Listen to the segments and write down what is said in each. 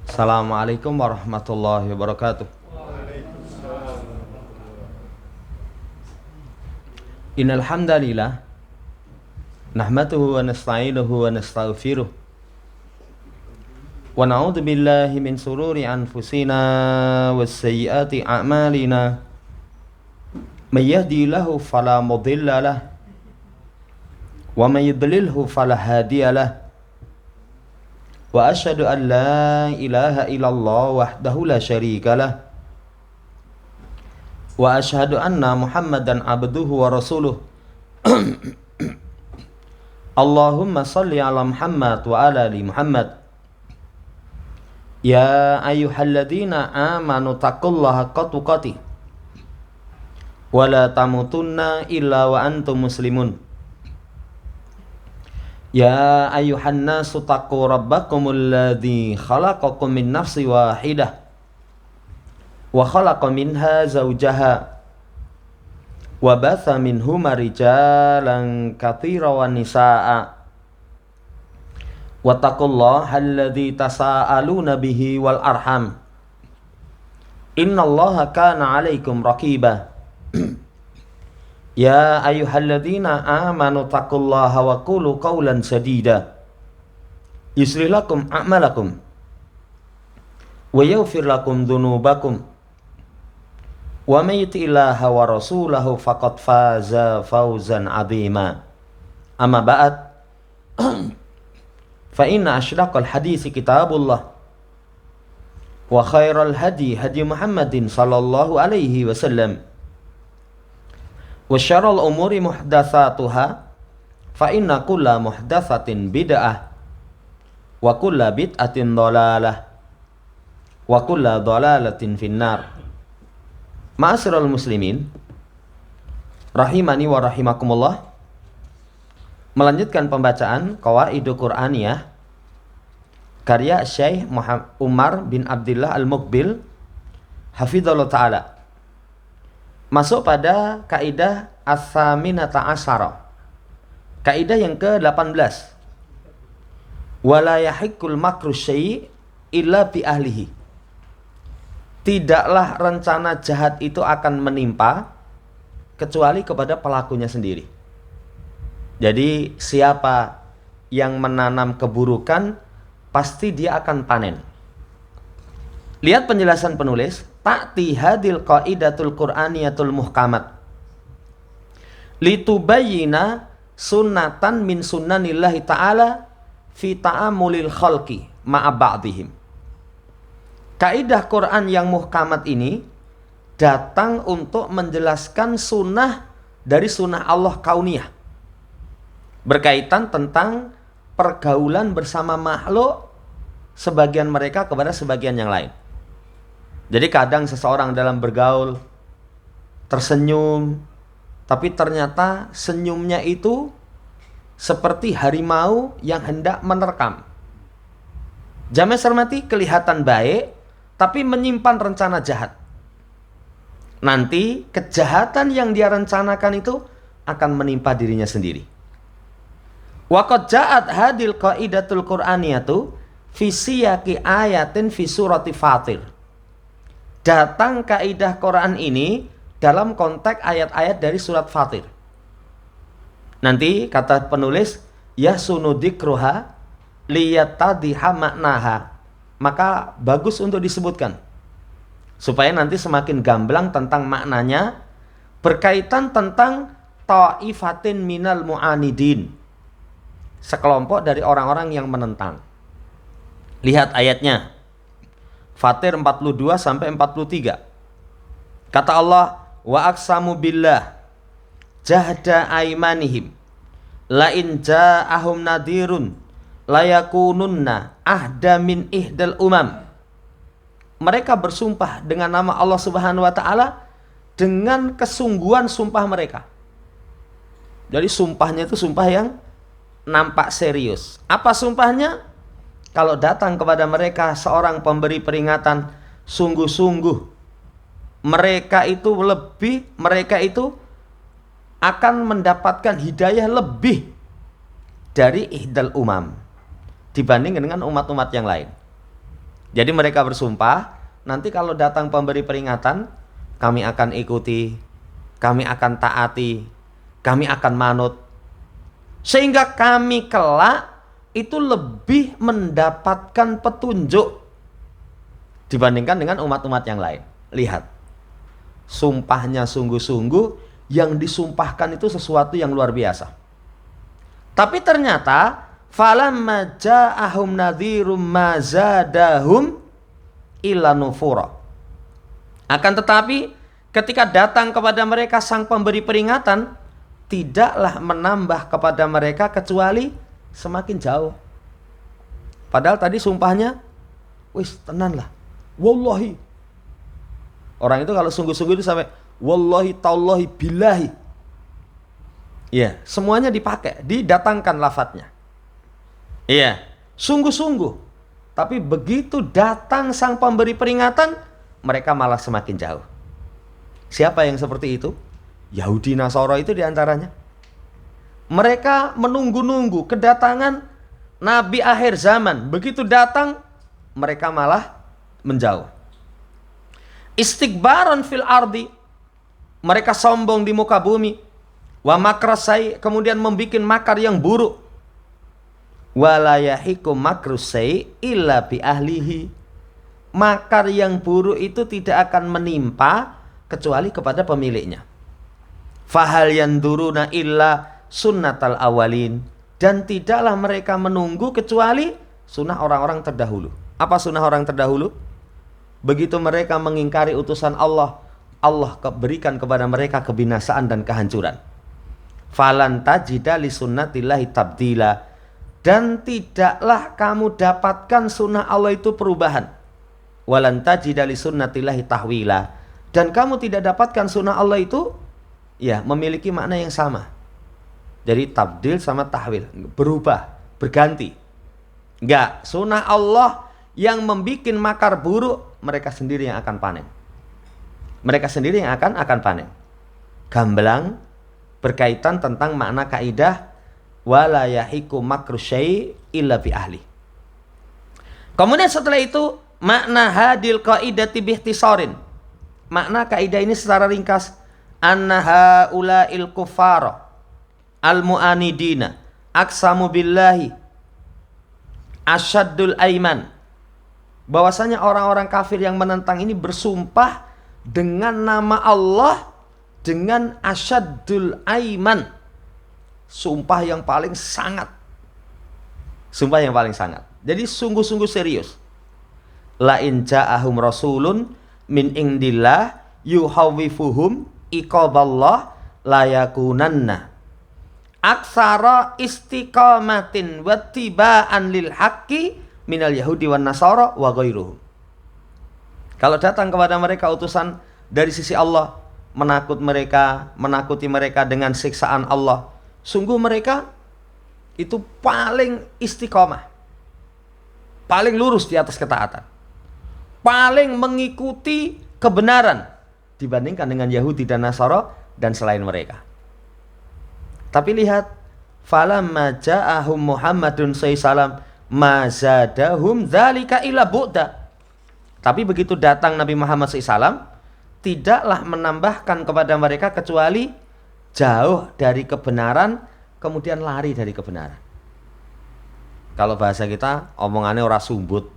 Assalamualaikum warahmatullahi wabarakatuh. Innal hamdalillah nahmaduhu wa nasta'inuhu wa nastaghfiruh wa na'udzu billahi min sururi anfusina was sayyiati a'malina may yahdihillahu fala mudilla lahu wa may yudlilhu fala hadiya lahu wa asyhadu an la ilaha illallah wahdahu la syarika lah wa asyhadu anna Muhammadan abduhu wa rasuluh. Allahumma salli ala Muhammad wa ala ali Muhammad. Ya ayyuhalladzina amanu taqullaha haqqa tuqatih wa la tamutunna illa wa antum muslimun. Ya ayyuhan nasu taqu rabbakumul ladzi khalaqakum min nafsin wahidah wa khalaqa minha zawjaha wa batha minhuma rijalan katsiran wan nisaa wattaqullaha alladzi tasaaluna bihi wal arham innallaha kana 'alaikum raqiba. Ya ayyuhalladzina amanu taqullaha wa qulu qawlan sadida yuslih lakum a'malakum wa yaghfir lakum dhunubakum wa may yuti'illaha wa rasulahu faqad faza fawzan 'azima. Amma ba'd, fa inna asyraqal haditsi kitabullah wa khairal hadi Muhammadin sallallahu alaihi wasallam wa syarrul umuri muhdatsatuha fa inna kulla muhdatsatin bid'ah wa kulla bid'atin dhalalah wa kulla dhalalatin finnar. Ma'asyiral muslimin rahimani wa rahimakumullah, melanjutkan pembacaan Qawaidul Qur'aniyah karya Syekh Umar bin Abdullah Al-Muqbil hafizallahu ta'ala. Masuk pada kaidah as-saminata asyara, kaidah yang ke-18. Wala yahiqqul makru syai' illa bi ahlihi. Tidaklah rencana jahat itu akan menimpa kecuali kepada pelakunya sendiri. Jadi siapa yang menanam keburukan pasti dia akan panen. Lihat penjelasan penulis, ta'ti hadil qaidatul qur'aniyatul muhkamat litubayyina sunnatan min sunnanillahi ta'ala fi ta'amulil khalqi ma'a ba'dihim. Kaidah Quran yang muhkamat ini datang untuk menjelaskan sunnah dari sunnah Allah kauniyah berkaitan tentang pergaulan bersama makhluk sebagian mereka kepada sebagian yang lain. Jadi kadang seseorang dalam bergaul tersenyum, tapi ternyata senyumnya itu seperti harimau yang hendak menerkam. Jamaah hormati, kelihatan baik tapi menyimpan rencana jahat. Nanti kejahatan yang dia rencanakan itu akan menimpa dirinya sendiri. Wa qad ja'at hadil qaidatul qur'aniyatu fi siyaqi ayatin fi surati Fatir. Datang kaidah Quran ini dalam konteks ayat-ayat dari surat Fatir. Nanti kata penulis, yasunu dzikruha liyatadhiha maknaha. Maka bagus untuk disebutkan supaya nanti semakin gamblang tentang maknanya, berkaitan tentang ta'ifatin minal mu'anidin, sekelompok dari orang-orang yang menentang. Lihat ayatnya, Fatir 42 sampai 43. Kata Allah, wa aqsamu billah jahda aimanihim la in ja'ahum nadirun layakununna ahda min ihdal umam. Mereka bersumpah dengan nama Allah Subhanahu wa taala dengan kesungguhan sumpah mereka. Jadi sumpahnya itu sumpah yang nampak serius. Apa sumpahnya? Kalau datang kepada mereka seorang pemberi peringatan, sungguh-sungguh mereka itu akan mendapatkan hidayah lebih dari ihdal umam dibanding dengan umat-umat yang lain. Jadi mereka bersumpah, nanti kalau datang pemberi peringatan, kami akan ikuti, kami akan taati, kami akan manut. Sehingga kami kelak itu lebih mendapatkan petunjuk dibandingkan dengan umat-umat yang lain. Lihat, sumpahnya sungguh-sungguh, yang disumpahkan itu sesuatu yang luar biasa. Tapi ternyata falamma ja'ahum nadhirum ma zadahum illa nufura. Akan tetapi ketika datang kepada mereka sang pemberi peringatan, tidaklah menambah kepada mereka kecuali semakin jauh. Padahal tadi sumpahnya, wis tenanlah, wallahi. Orang itu kalau sungguh-sungguh itu sampai wallahi tallahi billahi. Ya, semuanya dipakai, didatangkan lafadznya. Iya, sungguh-sungguh. Tapi begitu datang sang pemberi peringatan, mereka malah semakin jauh. Siapa yang seperti itu? Yahudi Nasara itu diantaranya. Mereka menunggu-nunggu kedatangan Nabi akhir zaman. Begitu datang, mereka malah menjauh. Istikbaran fil ardi, mereka sombong di muka bumi. Wa makrasai, kemudian membuat makar yang buruk. Wala yahiku makrusai illa bi ahlihi. Makar yang buruk itu tidak akan menimpa kecuali kepada pemiliknya. Fahal yanduruna illa sunnatal awalin. Dan tidaklah mereka menunggu kecuali sunnah orang-orang terdahulu. Apa sunnah orang terdahulu? Begitu mereka mengingkari utusan Allah, Allah berikan kepada mereka kebinasaan dan kehancuran. Falan tajida li sunnatillahi tabdila. Dan tidaklah kamu dapatkan sunnah Allah itu perubahan. Walan tajida li sunnatillahi tahwila. Dan kamu tidak dapatkan sunnah Allah itu ya memiliki makna yang sama. Jadi tabdil sama tahwil, berubah, berganti. Enggak, sunnah Allah yang membuat makar buruk, mereka sendiri yang akan panen. Mereka sendiri yang akan panen. Gamblang berkaitan tentang makna kaidah wala yahiku makru syai' illa bi ahli. Kemudian setelah itu makna hadil qaidati bihtisarin. Makna kaidah ini secara ringkas, annaha ulail kuffara al-mu'anidina aqsamu billahi asyaddul aiman. Bahwasanya orang-orang kafir yang menentang ini bersumpah dengan nama Allah dengan asyaddul aiman. Sumpah yang paling sangat. Sumpah yang paling sangat. Jadi sungguh-sungguh serius. La in ja'ahum rasulun min indillah yuhawwifuhum iqaballah layakunanna aksara istiqamatin wattiba'an lil haqqi minal yahudi wan nasara wa ghairuhum. Kalau datang kepada mereka utusan dari sisi Allah, menakuti mereka dengan siksaan Allah, sungguh mereka itu paling istiqomah, paling lurus di atas ketaatan, paling mengikuti kebenaran dibandingkan dengan Yahudi dan Nasara dan selain mereka. Tapi lihat, falamma ja'ahum Muhammadun sallallahu ma zadahum dzalika illa bu'da. Tapi begitu datang Nabi Muhammad SAW, tidaklah menambahkan kepada mereka kecuali jauh dari kebenaran, kemudian lari dari kebenaran. Kalau bahasa kita, omongannya ora sumbut.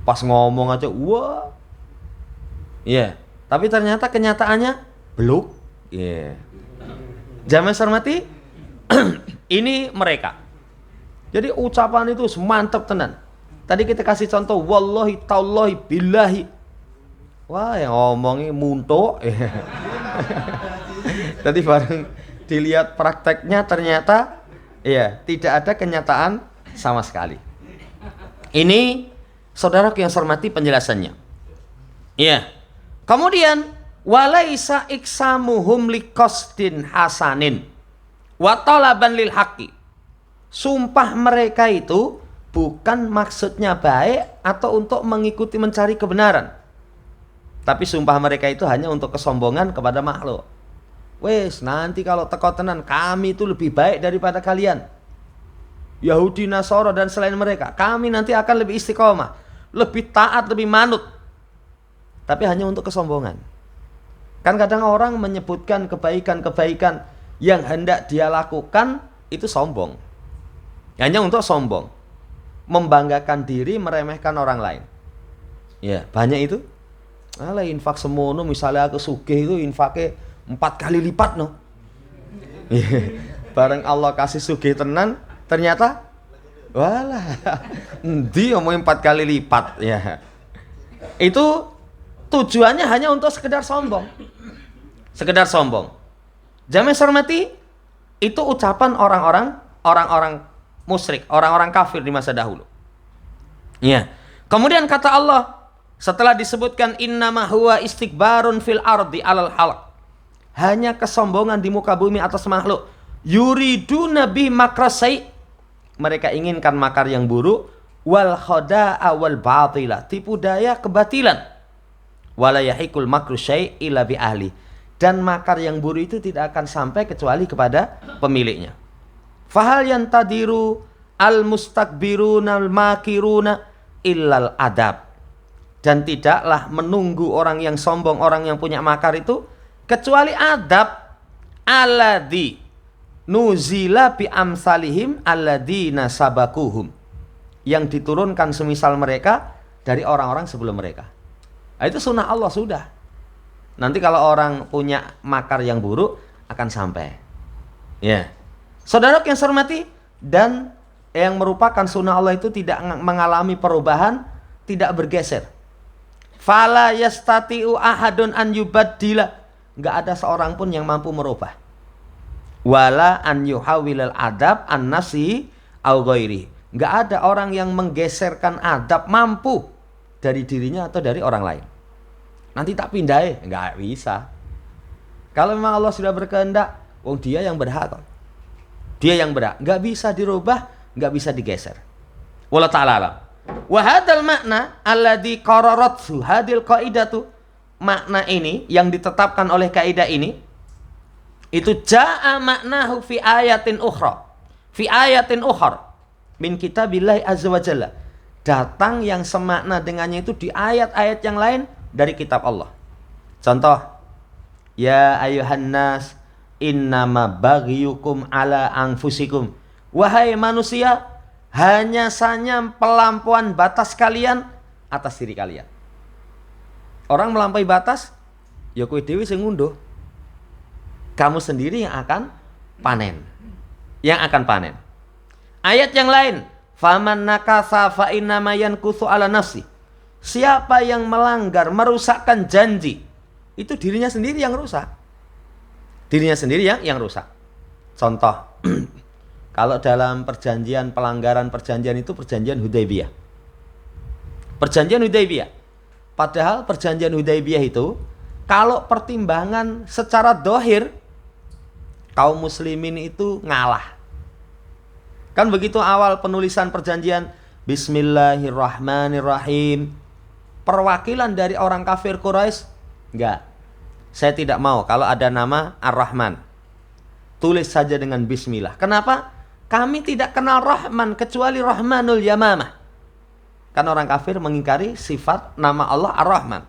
Pas ngomong aja, wah. Iya. Tapi ternyata kenyataannya belum. Iya. Jamaah hormati, ini mereka. Jadi ucapan itu mantap tenan. Tadi kita kasih contoh, wallahi tallahi billahi. Wah, yang ngomongnya muntuk. Tadi bareng dilihat prakteknya ternyata ya tidak ada kenyataan sama sekali. Ini saudaraku yang hormati penjelasannya. Iya. Kemudian Walaisa iksamuhum liqasdin hasanin wa talaban lil haqqi. Sumpah mereka itu bukan maksudnya baik atau untuk mengikuti mencari kebenaran. Tapi sumpah mereka itu hanya untuk kesombongan kepada makhluk. Wes, nanti kalau teko tenan kami itu lebih baik daripada kalian. Yahudi, Nasara dan selain mereka, kami nanti akan lebih istiqomah, lebih taat, lebih manut. Tapi hanya untuk kesombongan. Kan kadang orang menyebutkan kebaikan-kebaikan yang hendak dia lakukan itu sombong. Hanya untuk sombong. Membanggakan diri, meremehkan orang lain. Ya, banyak itu. Alah, infak semono, misalnya aku sugih itu infaknya 4 kali lipat no. Bareng Allah kasih sugih tenan, ternyata walah, dia mau 4 kali lipat ya. Itu tujuannya hanya untuk sekedar sombong. Sekedar sombong. Jamaah hormati, itu ucapan orang-orang musyrik, orang-orang kafir di masa dahulu. Ya. Kemudian kata Allah, setelah disebutkan innama huwa istikbarun fil ardi alal halaq, hanya kesombongan di muka bumi atas makhluk. Yuriduna bi makrasai, mereka inginkan makar yang buruk, wal khada'a wal batila, tipu daya kebatilan. Wala yahikul makru syai' illa bi ahli, dan makar yang buruk itu tidak akan sampai kecuali kepada pemiliknya. Fahal yantadiru al mustakbiruna al makiruna illal adab, dan tidaklah menunggu orang yang sombong, orang yang punya makar itu kecuali adab. Alladzi nuzila bi amsalihim alladzina sabakuhum, yang diturunkan semisal mereka dari orang-orang sebelum mereka. Nah, itu sunnah Allah sudah. Nanti kalau orang punya makar yang buruk akan sampai. Ya. Saudara yang saya hormati, dan yang merupakan sunnah Allah itu tidak mengalami perubahan, tidak bergeser. Fala yastati'u ahadun an yubaddila, enggak ada seorang pun yang mampu merubah. Wala an yuhawilal adab an nasi au ghairi, enggak ada orang yang menggeserkan adab mampu dari dirinya atau dari orang lain. Nanti tak pindah, enggak bisa. Kalau memang Allah sudah berkehendak, wong dia yang berhak kok. Dia yang berhak, enggak bisa dirubah, enggak bisa digeser. Wallahu ta'ala alam. Wa hadzal makna alladzi qararathu hadil qaidatu, makna ini yang ditetapkan oleh kaidah ini itu jaa maknahu fi ayatin ukhra, fi ayatin ukhra min kitabillahi azza wa jalla, datang yang semakna dengannya itu di ayat-ayat yang lain dari kitab Allah. Contoh, ya ayuhan nas innama baghiyukum ala anfusikum, wahai manusia, hanya saja pelampian batas kalian atas diri kalian. Orang melampaui batas, ya kowe dhewe sing ngunduh. Kamu sendiri yang akan panen. Yang akan panen. Ayat yang lain, faman nakasa fa innama yankusu ala nafsi. Siapa yang melanggar, merusakkan janji, itu dirinya sendiri yang rusak. Dirinya sendiri yang rusak. Contoh, kalau dalam perjanjian, pelanggaran perjanjian itu perjanjian Hudaybiyah. Perjanjian Hudaybiyah. Padahal perjanjian Hudaybiyah itu, kalau pertimbangan secara dohir, kaum muslimin itu ngalah. Kan begitu awal penulisan perjanjian, Bismillahirrahmanirrahim. Perwakilan dari orang kafir Quraisy, enggak. Saya tidak mau kalau ada nama Ar-Rahman. Tulis saja dengan Bismillah. Kenapa? Kami tidak kenal Rahman kecuali Rahmanul Yamamah. Kan orang kafir mengingkari sifat nama Allah Ar-Rahman.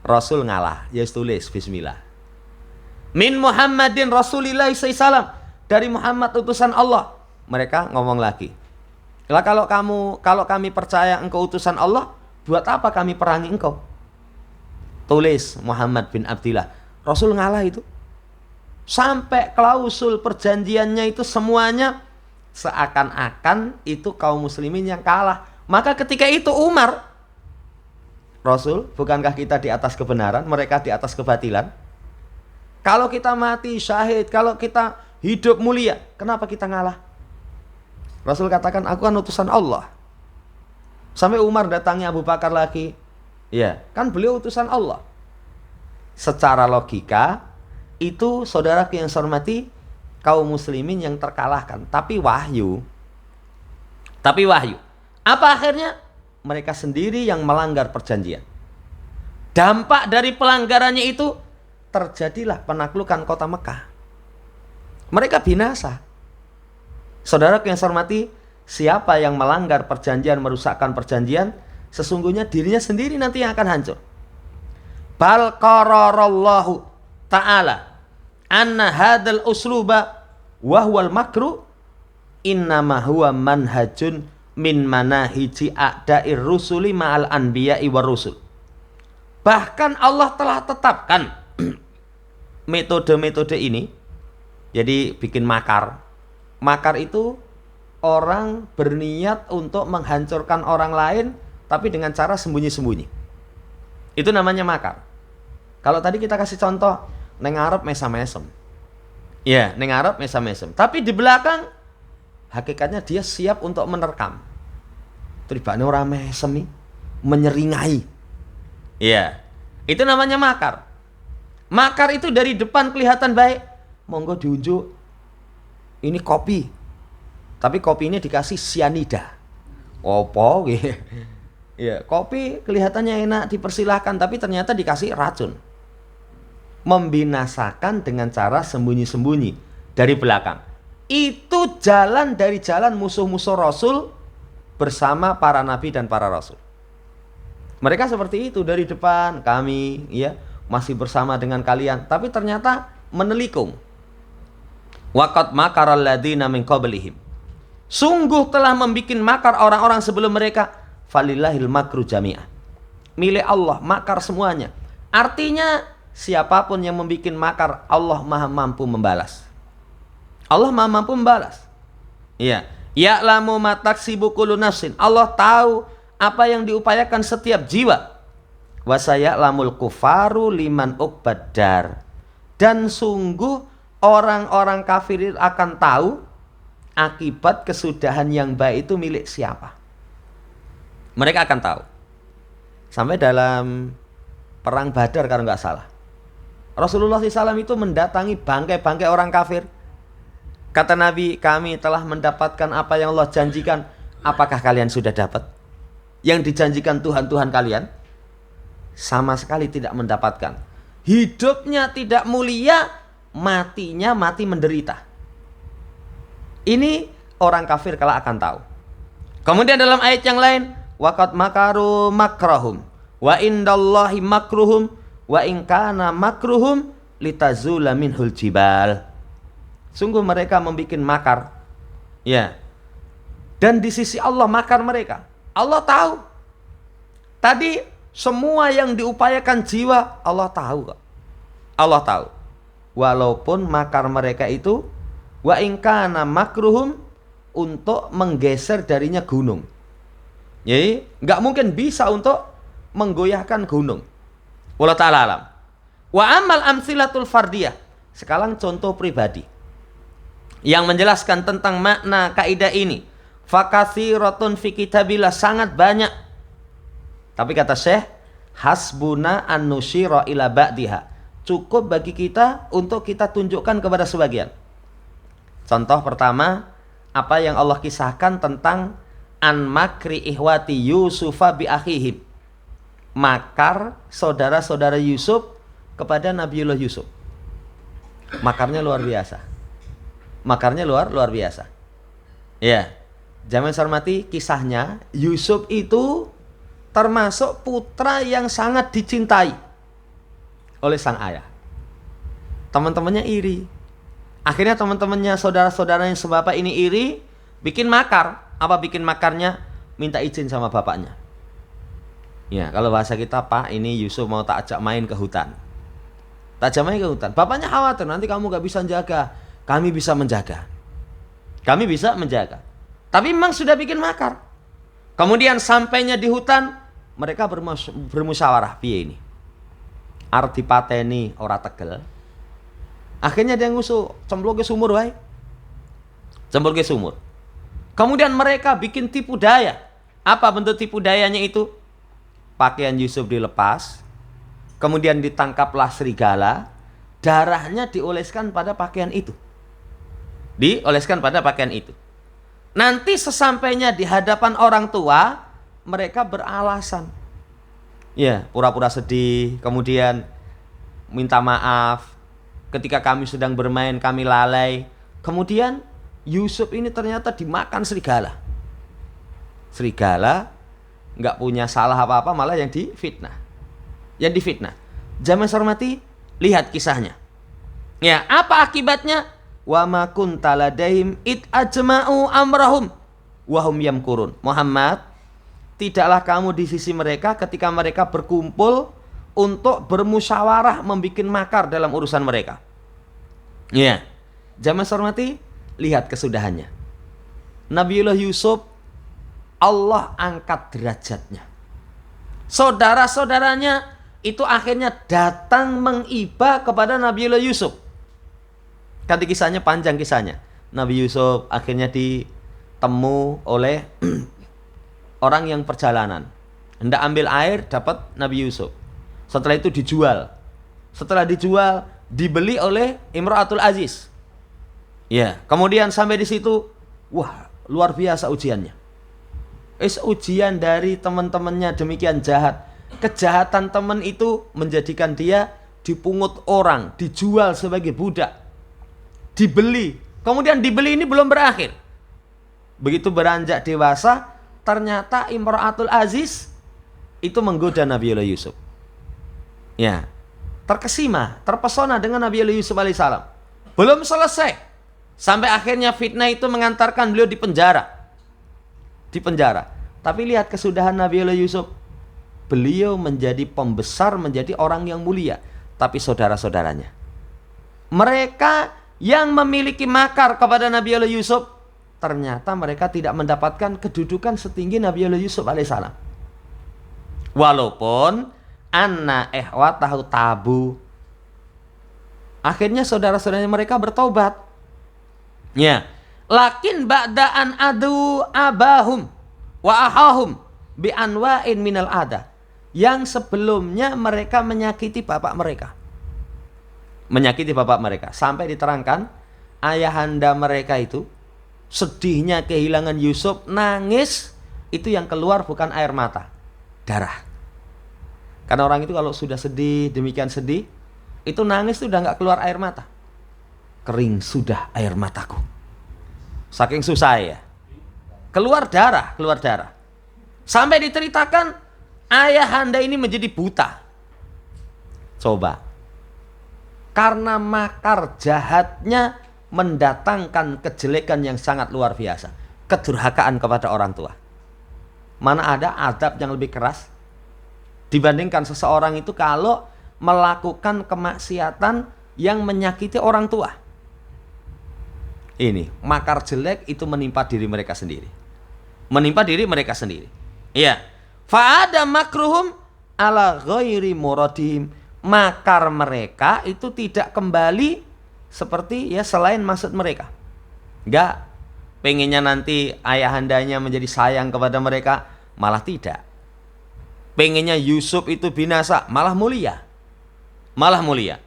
Rasul ngalah, ya tulis Bismillah. Min Muhammadin Rasulillah SAW, dari Muhammad utusan Allah. Mereka ngomong lagi, lah kalau kami percaya engkau utusan Allah, buat apa kami perangi engkau? Tulis Muhammad bin Abdillah. Rasul ngalah itu. Sampai klausul perjanjiannya itu semuanya seakan-akan itu kaum muslimin yang kalah. Maka ketika itu Umar, Rasul, bukankah kita di atas kebenaran, mereka di atas kebatilan? Kalau kita mati syahid, kalau kita hidup mulia, kenapa kita ngalah? Rasul katakan, aku kan utusan Allah. Sampai Umar datangi Abu Bakar lagi. Ya, kan beliau utusan Allah. secara logika itu saudara yang saya hormati kaum muslimin yang terkalahkan. Tapi wahyu. Apa akhirnya? Mereka sendiri yang melanggar perjanjian. Dampak dari pelanggarannya itu terjadilah penaklukan kota Mekah. Mereka binasa. Saudara yang saya hormati, siapa yang melanggar perjanjian, merusakkan perjanjian, sesungguhnya dirinya sendiri nanti yang akan hancur. Bal qararallahu ta'ala anna hadzal usluba wa huwal makru innama huwa manhajun min manahiji a'da'ir rusuli ma'al anbiya'i war rusul. Bahkan Allah telah tetapkan metode-metode ini. Jadi bikin makar. Makar itu orang berniat untuk menghancurkan orang lain tapi dengan cara sembunyi-sembunyi. Itu namanya makar. Kalau tadi kita kasih contoh, neng Arab mesam-mesem. Ya, neng Arab mesam-mesem. Tapi di belakang, hakikatnya dia siap untuk menerkam. Teribane orang mesem, menyeringai. Ya, itu namanya makar. Makar itu dari depan kelihatan baik. Monggo diunjuk. Ini kopi. Tapi kopi ini dikasih sianida. Opo gitu. Ya, kopi kelihatannya enak, dipersilahkan, tapi ternyata dikasih racun. Membinasakan dengan cara sembunyi-sembunyi dari belakang. Itu jalan dari jalan musuh-musuh Rasul bersama para nabi dan para rasul. Mereka seperti itu dari depan, kami ya masih bersama dengan kalian, tapi ternyata menelikung. Waqad makaral ladzina min qablihim. Sungguh telah membikin makar orang-orang sebelum mereka. Falillahil makru jami'ah. Milik Allah, makar semuanya. Artinya siapapun yang membikin makar, Allah maha mampu membalas. Allah maha mampu membalas. Iya. Ya'lamu ma taksibu kullu nafsin. Allah tahu apa yang diupayakan setiap jiwa. Wa saya'lamul kufaru liman uqbaddar. Dan sungguh orang-orang kafir akan tahu akibat kesudahan yang baik itu milik siapa. Mereka akan tahu. Sampai dalam perang Badar kalau nggak salah, Rasulullah SAW itu mendatangi bangkai-bangkai orang kafir. Kata Nabi, kami telah mendapatkan apa yang Allah janjikan. Apakah kalian sudah dapat? Yang dijanjikan Tuhan-Tuhan kalian? Sama sekali tidak mendapatkan. Hidupnya tidak mulia, matinya mati menderita. Ini orang kafir kalau akan tahu. Kemudian dalam ayat yang lain, waqad makaru makrahum wa indallahi makruhum wa in kana makruhum litazula minhul jibal. Sungguh mereka membuat makar. Ya. Dan di sisi Allah makar mereka. Allah tahu. Tadi semua yang diupayakan jiwa Allah tahu kok. Allah tahu. Walaupun makar mereka itu wa in kana makruhum untuk menggeser darinya gunung. Jadi nggak mungkin bisa untuk menggoyahkan gunung. Wallahu ta'ala alam. Wa amal amsilatul fardiyah. Sekarang contoh pribadi yang menjelaskan tentang makna kaidah ini. Fakathiratun fi kitabillah, sangat banyak. Tapi kata Syekh, hasbuna an nusyira ila ba'diha. Cukup bagi kita untuk kita tunjukkan kepada sebagian. Contoh pertama, apa yang Allah kisahkan tentang an makri ihwati Yusufa bi akhihim. Makar saudara-saudara Yusuf kepada Nabiullah Yusuf. Makarnya luar biasa. Makarnya luar biasa. Ya. Jangan hormati kisahnya, Yusuf itu termasuk putra yang sangat dicintai oleh sang ayah. Teman-temannya iri. Akhirnya teman-temannya, saudara-saudara yang sebapak ini iri, bikin makar. Apa bikin makarnya? Minta izin sama bapaknya. Ya, kalau bahasa kita, Pak, ini Yusuf mau tak ajak main ke hutan. Tak ajak main ke hutan. Bapaknya khawatir, nanti kamu gak bisa jaga. Kami bisa menjaga. Kami bisa menjaga. Tapi memang sudah bikin makar. Kemudian sampainya di hutan, mereka bermusyawarah. Piye ini? Arep dipateni ora tegel. Akhirnya dia ngusul, cemplung ke sumur wae. Cemplung ke sumur. Kemudian mereka bikin tipu daya. Apa bentuk tipu dayanya itu? Pakaian Yusuf dilepas, kemudian ditangkaplah serigala, darahnya dioleskan pada pakaian itu. Dioleskan pada pakaian itu. Nanti sesampainya di hadapan orang tua, mereka beralasan. Ya, pura-pura sedih, kemudian minta maaf. Ketika kami sedang bermain, kami lalai. Kemudian Yusuf ini ternyata dimakan serigala. Serigala nggak punya salah apa-apa, malah yang difitnah. Yang difitnah. Jamaah hormati, lihat kisahnya. Ya, apa akibatnya? Wa ma kunta ladaihim id ajma'u amrahum wa hum yamkurun. Muhammad, tidaklah kamu di sisi mereka ketika mereka berkumpul untuk bermusyawarah membuat makar dalam urusan mereka. Ya. Jamaah hormati, lihat kesudahannya. Nabiullah Yusuf, Allah angkat derajatnya. Saudara-saudaranya itu akhirnya datang mengiba kepada Nabiullah Yusuf. Kan kisahnya panjang kisahnya. Nabi Yusuf akhirnya ditemu oleh orang yang perjalanan. Hendak ambil air, dapat Nabi Yusuf. Setelah itu dijual. Setelah dijual, dibeli oleh Imra'atul Aziz. Ya, kemudian sampai di situ, wah, luar biasa ujiannya. Ujian dari teman-temannya demikian jahat. Kejahatan teman itu menjadikan dia dipungut orang, dijual sebagai budak, dibeli. Kemudian dibeli ini belum berakhir. Begitu beranjak dewasa, ternyata Imra'atul Aziz itu menggoda Nabiullah Yusuf. Ya, terkesima, terpesona dengan Nabiullah Yusuf alaihissalam. Belum selesai. Sampai akhirnya fitnah itu mengantarkan beliau di penjara. Di penjara. Tapi lihat kesudahan Nabiullah Yusuf. Beliau menjadi pembesar, menjadi orang yang mulia. Tapi saudara-saudaranya, mereka yang memiliki makar kepada Nabiullah Yusuf, ternyata mereka tidak mendapatkan kedudukan setinggi Nabiullah Yusuf alaihissalam. Walaupun anna tahu tabu. Akhirnya saudara-saudaranya mereka bertobat. Ya, lakin ba'daan adu abahum wa ahahum bi anwa'in minal ada. Yang sebelumnya mereka menyakiti bapak mereka. Menyakiti bapak mereka sampai diterangkan ayahanda mereka itu sedihnya kehilangan Yusuf, nangis, itu yang keluar bukan air mata, darah. Karena orang itu kalau sudah sedih, demikian sedih, itu nangis itu udah nggak keluar air mata. Kering sudah air mataku. Saking susah ya. Keluar darah, keluar darah. Sampai diceritakan ayahanda ini menjadi buta. Coba. Karena makar jahatnya mendatangkan kejelekan yang sangat luar biasa. Kedurhakaan kepada orang tua. Mana ada adab yang lebih keras dibandingkan seseorang itu kalau melakukan kemaksiatan yang menyakiti orang tua. Ini makar jelek itu menimpa diri mereka sendiri. Menimpa diri mereka sendiri. Iya. Fa'ada makruhum ala ghairi muradihim. Makar mereka itu tidak kembali seperti ya selain maksud mereka. Enggak. Pengennya nanti ayahandanya menjadi sayang kepada mereka, malah tidak. Pengennya Yusuf itu binasa, malah mulia. Malah mulia.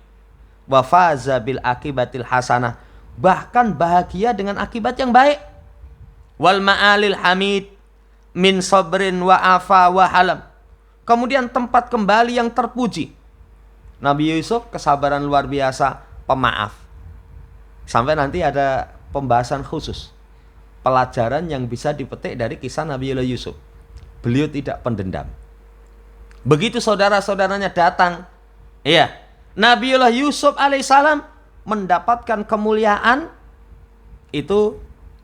Wa faza bil akibatil hasanah. Bahkan bahagia dengan akibat yang baik. Wal ma'alil hamid min sabrin wa afa wa halam. Kemudian tempat kembali yang terpuji. Nabi Yusuf kesabaran luar biasa, pemaaf. Sampai nanti ada pembahasan khusus. Pelajaran yang bisa dipetik dari kisah Nabi Yusuf. Beliau tidak pendendam. Begitu saudara-saudaranya datang, iya, Nabiullah Yusuf alaihissalam mendapatkan kemuliaan, itu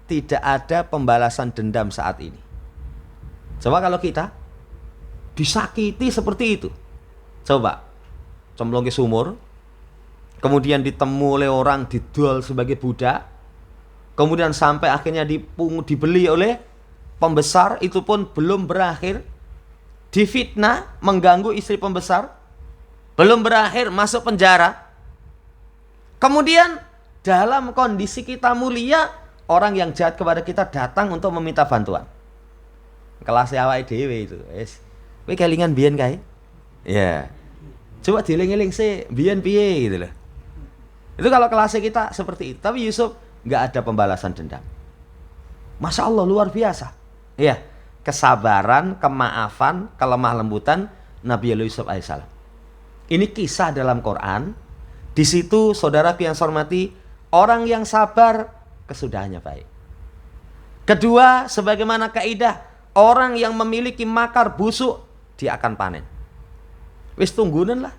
tidak ada pembalasan dendam saat ini. Coba kalau kita disakiti seperti itu, coba cemplung ke sumur, kemudian ditemu oleh orang, dijual sebagai budak, kemudian sampai akhirnya dibeli oleh pembesar, itu pun belum berakhir, difitnah, mengganggu istri pembesar, belum berakhir, masuk penjara. Kemudian dalam kondisi kita mulia, orang yang jahat kepada kita datang untuk meminta bantuan. Kelas awake dhewe itu, wis. Kowe kelingan biyen kae? Ya. Coba dieling-eling sih, biyen piye gitu loh. Itu kalau kelasnya kita seperti itu. Tapi Yusuf nggak ada pembalasan dendam. Masya Allah, luar biasa. Iya, kesabaran, kemaafan, kelemah lembutan Nabi Yusuf alaihissalam. Ini kisah dalam Quran. Di situ saudaraku yang saya hormati, orang yang sabar kesudahannya baik. Kedua, sebagaimana kaidah, orang yang memiliki makar busuk dia akan panen. Wis tunggunan lah.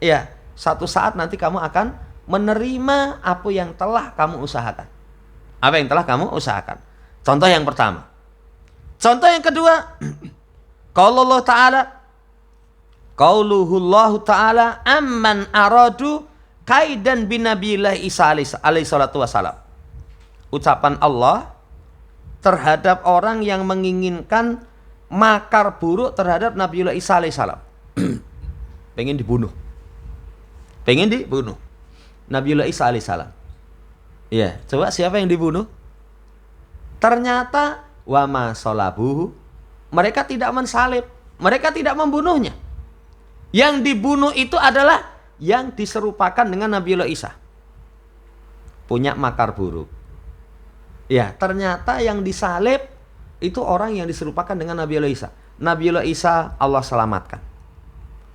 Ya, satu saat nanti kamu akan menerima apa yang telah kamu usahakan. Apa yang telah kamu usahakan. Contoh yang pertama. Contoh yang kedua, qaulullah ta'ala, qauluhullahu ta'ala amman aradu kaidan binabiillah Isa alaihi salatu wassalam. Ucapan Allah terhadap orang yang menginginkan makar buruk terhadap Nabiullah Isa alaihissalam. Pengen dibunuh. Nabiullah Isa alaihissalam. Iya, coba siapa yang dibunuh? Ternyata wama sholabuhu, mereka tidak mensalib, mereka tidak membunuhnya. Yang dibunuh itu adalah yang diserupakan dengan Nabiullah Isa. Punya makar buruk. Ya, ternyata yang disalib itu orang yang diserupakan dengan Nabiullah Isa. Nabiullah Isa Allah selamatkan.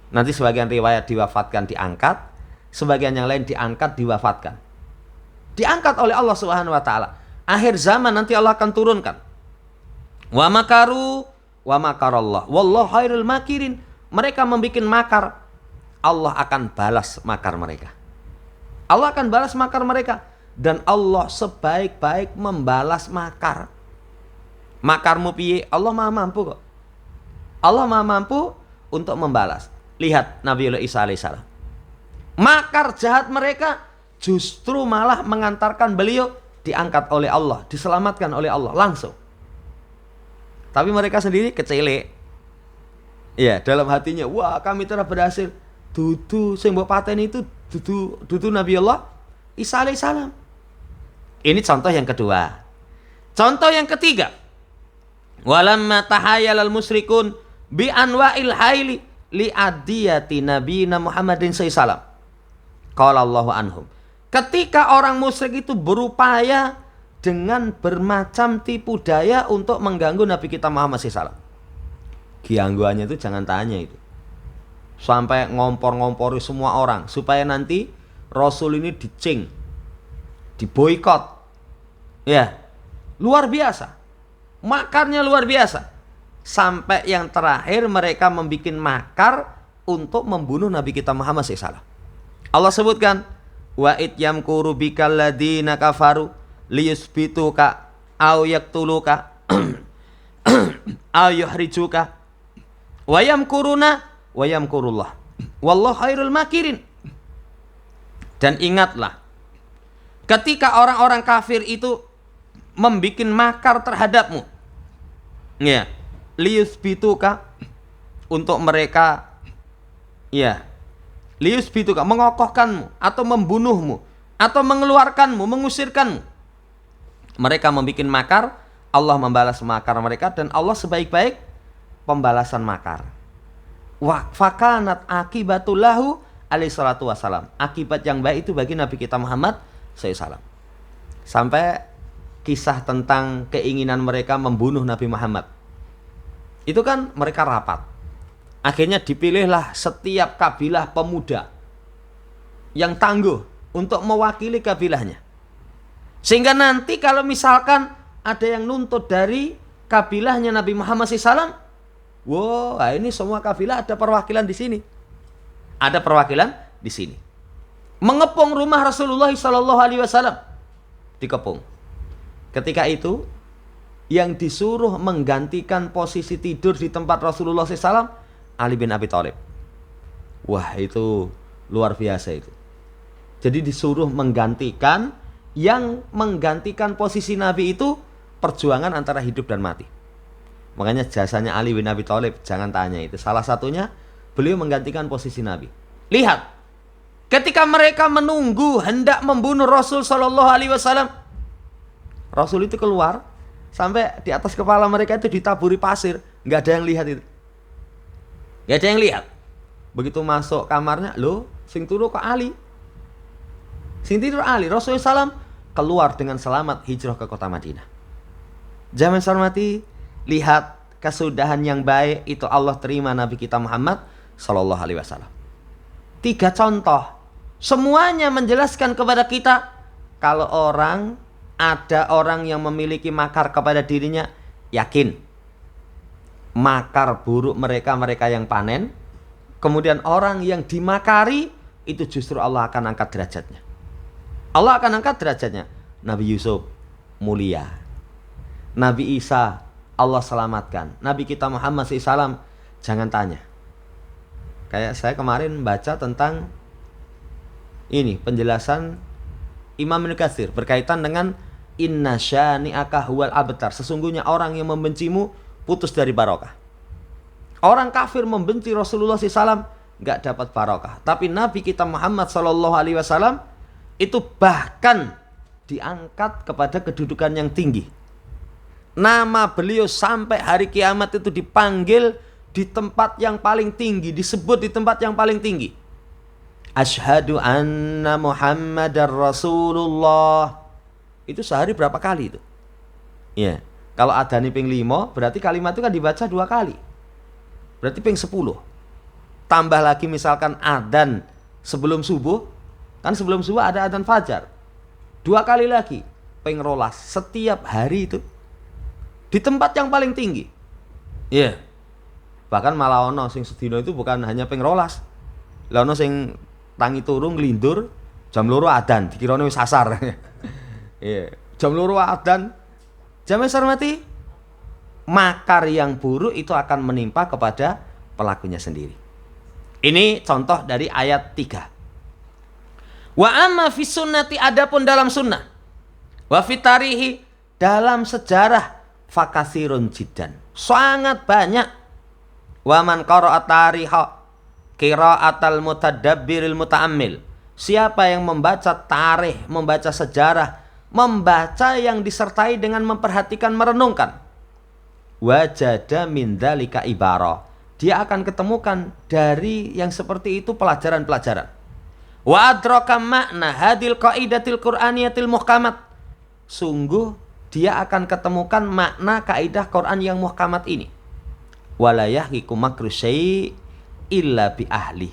Nanti sebagian riwayat diwafatkan diangkat, sebagian yang lain diangkat diwafatkan. Diangkat oleh Allah Subhanahu wa taala. Akhir zaman nanti Allah akan turunkan. Wa makaru wa makarallah wallahu khairul makirin. Mereka membikin makar, Allah akan balas makar mereka. Allah akan balas makar mereka. Dan Allah sebaik-baik membalas makar. Makarmu piye? Allah maha mampu kok. Allah maha mampu untuk membalas. Lihat Nabiullah Isa alaihissalam. Makar jahat mereka justru malah mengantarkan beliau diangkat oleh Allah, diselamatkan oleh Allah langsung. Tapi mereka sendiri kecelek. Ya, dalam hatinya, wah kami telah berhasil. Dudu sing mbok pateni itu dudu Nabiullah Isa alaihissalam. Ini contoh yang kedua. Contoh yang ketiga. Walamma tahayyalal musyrikun bi anwa'il haili li adiyati nabiyina Muhammadin sallallahu qala Allahu anhum. Ketika orang musyrik itu berupaya dengan bermacam tipu daya untuk mengganggu Nabi kita Muhammad sallallahu. Gangguannya itu jangan tanya itu. Sampai ngompor-ngompori semua orang supaya nanti Rasul ini dicing, diboikot. Ya, luar biasa. Makarnya luar biasa. Sampai yang terakhir mereka membuat makar untuk membunuh Nabi kita Muhammad SAW. Allah sebutkan, wa id yamkuru bikal ladina kafaru liyusbituka aw yaktuluka aw yuhrijuka wa yamkuruna wa yamkurullah wallahu khairul makirin. Dan ingatlah, ketika orang-orang kafir itu membuat makar terhadapmu, ya, liyusbituka, untuk mereka, ya, liyusbituka, mengokohkanmu atau membunuhmu atau mengeluarkanmu, mengusirkanmu. Mereka membuat makar, Allah membalas makar mereka, dan Allah sebaik-baik pembalasan makar. Wa fakanat akibatullahu alaihi salatu wassalam. Akibat yang baik itu bagi Nabi kita Muhammad SAW. Sampai kisah tentang keinginan mereka membunuh Nabi Muhammad. Itu kan mereka rapat. Akhirnya dipilihlah setiap kabilah pemuda yang tangguh untuk mewakili kabilahnya. Sehingga nanti kalau misalkan ada yang nuntut dari kabilahnya Nabi Muhammad SAW, wah, ini semua kabilah ada perwakilan di sini. Ada perwakilan di sini. Mengepung rumah Rasulullah SAW. Dikepung. Ketika itu, yang disuruh menggantikan posisi tidur di tempat Rasulullah SAW, Ali bin Abi Thalib. Wah, itu luar biasa itu. Jadi disuruh menggantikan, yang menggantikan posisi Nabi itu perjuangan antara hidup dan mati. Makanya jasanya Ali bin Abi Thalib, jangan tanya itu. Salah satunya, beliau menggantikan posisi Nabi. Lihat, ketika mereka menunggu hendak membunuh Rasul SAW, Rasul itu keluar, sampai di atas kepala mereka itu ditaburi pasir. Nggak ada yang lihat itu. Nggak ada yang lihat. Begitu masuk kamarnya, loh, sing turu kok Ali. Sing tidur Ali. Rasulullah SAW keluar dengan selamat hijrah ke kota Madinah. Jamaah hormati, lihat kesudahan yang baik itu Allah terima Nabi kita Muhammad Sallallahu Alaihi Wasallam. 3 contoh, semuanya menjelaskan kepada kita kalau ada orang yang memiliki makar kepada dirinya, yakin makar buruk mereka yang panen. Kemudian orang yang dimakari itu justru Allah akan angkat derajatnya. Allah akan angkat derajatnya. Nabi Yusuf mulia, Nabi Isa Allah selamatkan, Nabi kita Muhammad SAW jangan tanya. Kayak saya kemarin baca tentang ini penjelasan Imam Ibnu Katsir berkaitan dengan inna syani'aka huwal abtar. Sesungguhnya orang yang membencimu putus dari barokah. Orang kafir membenci Rasulullah SAW nggak dapat barokah. Tapi Nabi kita Muhammad SAW itu bahkan diangkat kepada kedudukan yang tinggi. Nama beliau sampai hari kiamat itu dipanggil di tempat yang paling tinggi, disebut di tempat yang paling tinggi. Asyhadu anna Muhammadar Rasulullah. Itu sehari berapa kali itu? Ya, kalau adani ping 5 berarti kalimat itu kan dibaca 2 kali. Berarti ping 10. Tambah lagi misalkan adzan sebelum subuh, kan sebelum subuh ada adzan fajar. 2 kali lagi, ping 12 setiap hari itu di tempat yang paling tinggi. Iya. Bahkan malah ono sing sedina itu bukan hanya ping 12. Lah ono sing tangi turu nglindur jam 2 adzan dikirane wis asar. Iya, jam 2 adzan. Jamaah hormati, makar yang buruk itu akan menimpa kepada pelakunya sendiri. Ini contoh dari ayat 3. Wa amma fi sunnati, adapun dalam sunnah, wa fi tarihi, dalam sejarah, fakasirun jiddan, sangat banyak. Wa man qara'a tariha qira'atal mutadabbiril muta'ammil, siapa yang membaca tarikh, membaca sejarah, membaca yang disertai dengan memperhatikan, merenungkan, wajada min dzalika ibarah, dia akan ketemukan dari yang seperti itu pelajaran-pelajaran. Wa adraka makna hadil qaidatil qur'aniyatil muhkamat, sungguh dia akan ketemukan makna kaidah Quran yang muhkamat ini. Wala yahiku makru syai' illa bi ahli,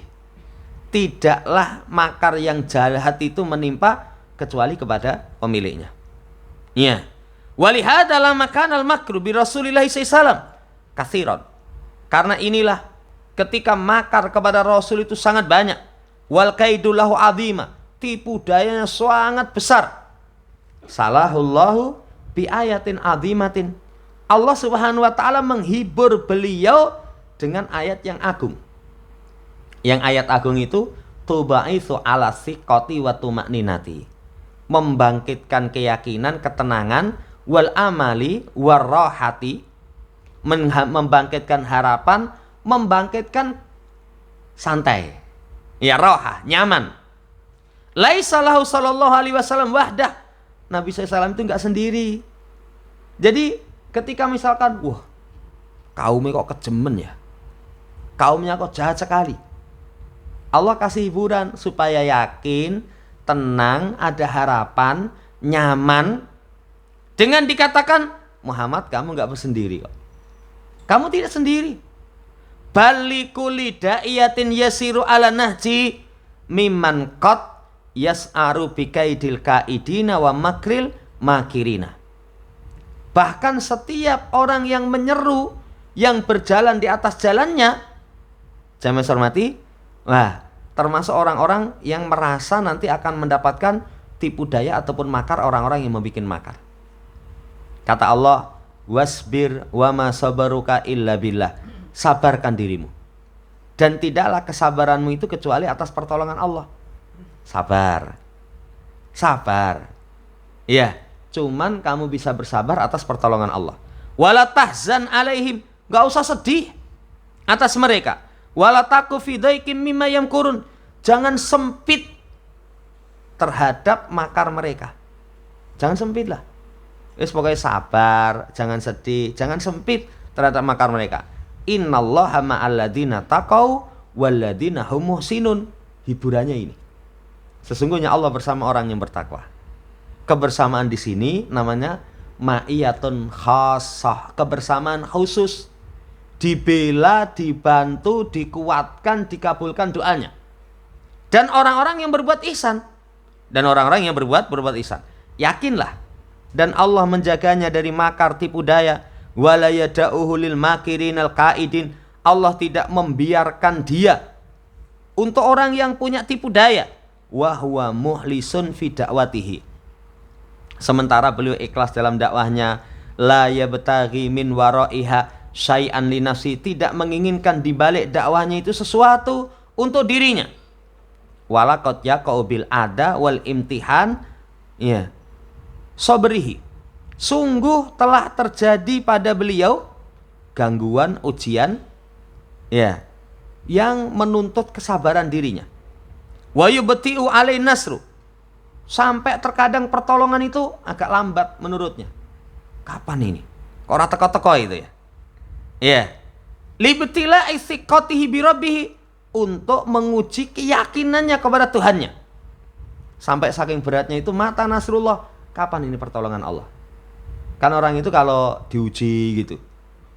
tidaklah makar yang jahat itu menimpa kecuali kepada pemiliknya. Ya. Walihada lama kanal makru bi Rasulillah sallallahu katsiran. Karena inilah ketika makar kepada Rasul itu sangat banyak. Wal kaidu lahu azima, tipu dayanya sangat besar. Salahullahu bi ayatin azimatin, Allah Subhanahu wa taala menghibur beliau dengan ayat yang agung. Yang ayat agung itu tubaitsu ala siqati wa tumaninati, membangkitkan keyakinan, ketenangan, wal amali warahati, membangkitkan harapan, membangkitkan santai, ya roha, nyaman. Laisa lahu sallallahu alaihi wasallam wahdah, Nabi SAW itu enggak sendiri. Jadi ketika misalkan, wah kaumnya kok kejemen ya, kaumnya kok jahat sekali, Allah kasih hiburan supaya yakin, tenang, ada harapan, nyaman. Dengan dikatakan, Muhammad kamu enggak bersendiri kok, kamu tidak sendiri. Balikuli da'iyatin yasiru ala nahji mimman qad yas'aru bikaidil kaidina wa makril makirina. Bahkan setiap orang yang menyeru, yang berjalan di atas jalannya, jamaah hormati, wah, termasuk orang-orang yang merasa nanti akan mendapatkan tipu daya ataupun makar orang-orang yang membuat makar. Kata Allah, wasbir wa ma sabaruka illa billah, sabarkan dirimu dan tidaklah kesabaranmu itu kecuali atas pertolongan Allah. Sabar, sabar, ya, cuman kamu bisa bersabar atas pertolongan Allah. Wala tahzan alaihim, gak usah sedih atas mereka. Wala taku fi dhaikim mimma yamkurun, jangan sempit terhadap makar mereka. Jangan sempit lah. Wis pokoknya sabar, jangan sedih, jangan sempit terhadap makar mereka. Innallaha ma'al ladzina taqau walladzina hum muhsinun. Hiburannya ini. Sesungguhnya Allah bersama orang yang bertakwa. Kebersamaan di sini namanya ma'iyatun khassah, kebersamaan khusus. Dibela, dibantu, dikuatkan, dikabulkan doanya. Dan orang-orang yang berbuat ihsan. Dan orang-orang yang berbuat ihsan. Yakinlah. Dan Allah menjaganya dari makar tipu daya. Wala yada'uhu lil makirinal qaidin. Allah tidak membiarkan dia untuk orang yang punya tipu daya. Wa huwa muhlisun fi da'watihi. Sementara beliau ikhlas dalam dakwahnya. La yabtaghi min waraiha syai'an li nafsi. Tidak menginginkan di balik dakwahnya itu sesuatu untuk dirinya. Walaqad yaqau bil ada wal imtihan ya sabrihi. Sungguh telah terjadi pada beliau gangguan, ujian ya yang menuntut kesabaran dirinya. Wa yubti'u alai nasru. Sampai terkadang pertolongan itu agak lambat menurutnya. Kapan ini? Kok ora teko-teko itu ya? Ya. Libtila istiqatihi bi rabbih, untuk menguji keyakinannya kepada Tuhannya. Sampai saking beratnya itu mata nasrullah. Kapan ini pertolongan Allah? Kan orang itu kalau diuji gitu,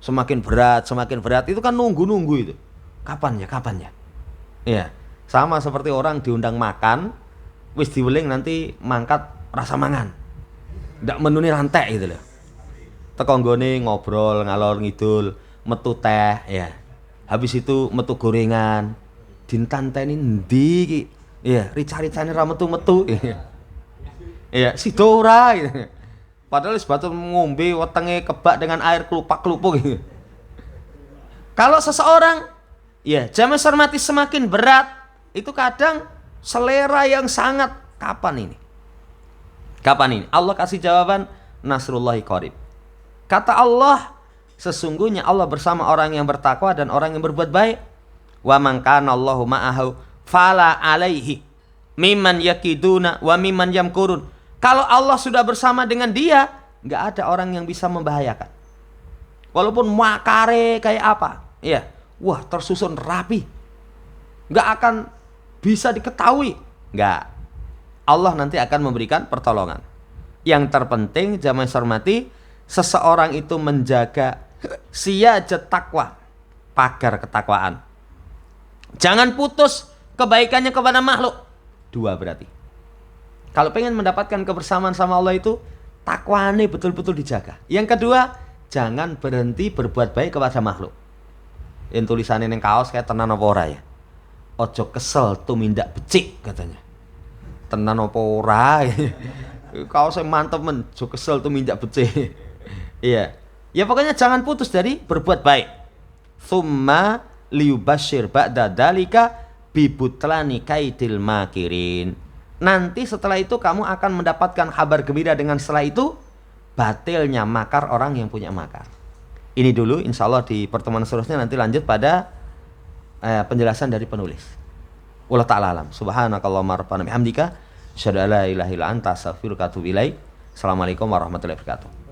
semakin berat itu kan nunggu itu. Kapan ya? Ya, sama seperti orang diundang makan, wis diweling nanti mangkat rasa mangan. Ndak menuni rantai gitu loh. Teko nggone ngobrol ngalor ngidul, metu teh ya. Habis itu metu gorengan. Dintanteni endi iki? Iya, rica-ricane ra metu-metu. Iya, sido ora gitu. Padahal wis batur ngombe wetenge kebak dengan air kelupak-kelupuk gitu. Kalau seseorang ya, jamaah hormati semakin berat, itu kadang selera yang sangat kapan ini? Kapan ini? Allah kasih jawaban, nasrullahi qarib. Kata Allah, sesungguhnya Allah bersama orang yang bertakwa dan orang yang berbuat baik. Wa man kana Allahu ma'ahu fala alaihi mimman yakiduna wa mimman yamkurun. Kalau Allah sudah bersama dengan dia, enggak ada orang yang bisa membahayakan. Walaupun makare kayak apa, ya, wah tersusun rapi, enggak akan bisa diketahui. Enggak. Allah nanti akan memberikan pertolongan. Yang terpenting jamaah hormati, seseorang itu menjaga siyajat takwa, pagar ketakwaan. Jangan putus kebaikannya kepada makhluk. Dua berarti. Kalau pengen mendapatkan kebersamaan sama Allah itu, takwane betul-betul dijaga. Yang kedua, jangan berhenti berbuat baik kepada makhluk. Yang tulisannya yang kaos kayak tenan apa ora ya. Ojo kesel tumindak becik katanya. Tenan apa ora. Kaosnya mantep men, ojo kesel tumindak becik. Iya. Ya pokoknya jangan putus dari berbuat baik. Tsumma liyubasyir ba'da dalika bibutlani kaidil makirin. Nanti setelah itu kamu akan mendapatkan kabar gembira dengan setelah itu batilnya makar orang yang punya makar. Ini dulu, insya Allah di pertemuan seterusnya nanti lanjut pada penjelasan dari penulis. Wallahu ta'ala alam. Subhanakallahumma rabbana bihamdika asyhadu an la ilaha illa anta astaghfiruka wa atubu ilaik. Assalamualaikum warahmatullahi wabarakatuh.